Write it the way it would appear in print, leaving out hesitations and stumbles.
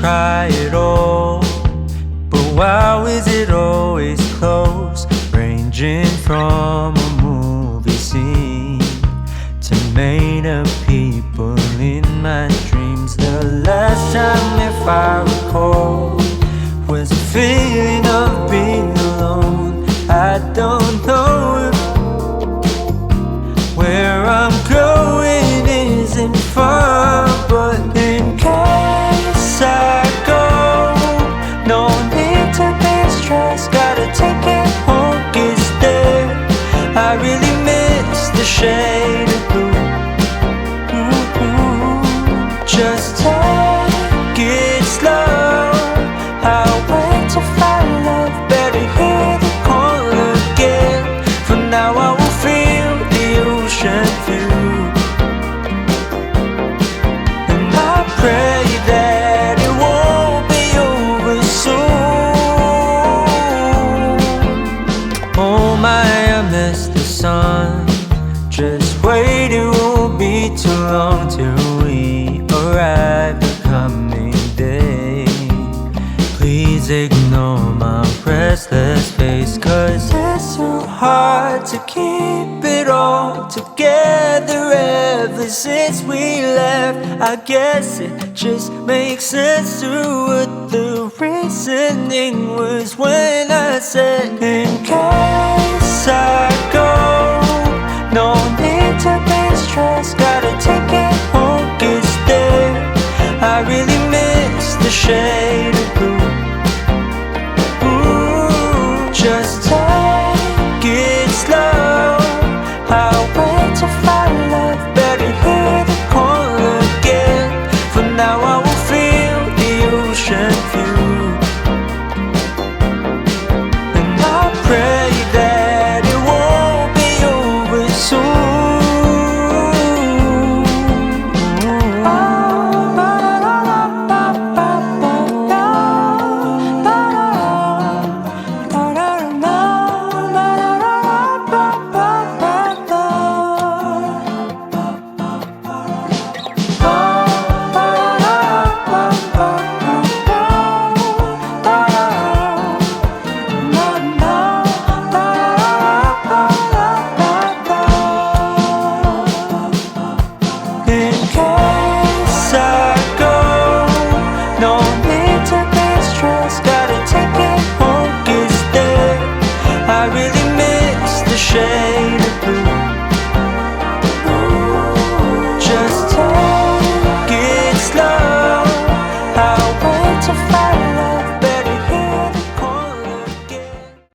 try it all, but why is it always close? Ranging from a movie scene to made up people in my dreams. The last time, if I recall, was a feeling of being alone. I don't know if where I'm going isn't far, but in case I go, no need to be stressed. Gotta take it home, it's there. I really miss the shade of blue. Just take it slow. I'll wait to find love. Better hear the call again. For now I will feel the ocean view, and I pray that it won't be over soon. Oh my, I miss the sun. Just wait, it won't be too long till we arrive the coming day. Please ignore my restless face, 'cause it's so hard to keep it all together ever since we left. I guess it just makes sense to what the reasoning was when I said, in case I go, no need to be stressed. Gotta take it home, it's there. I really miss the shade of blue.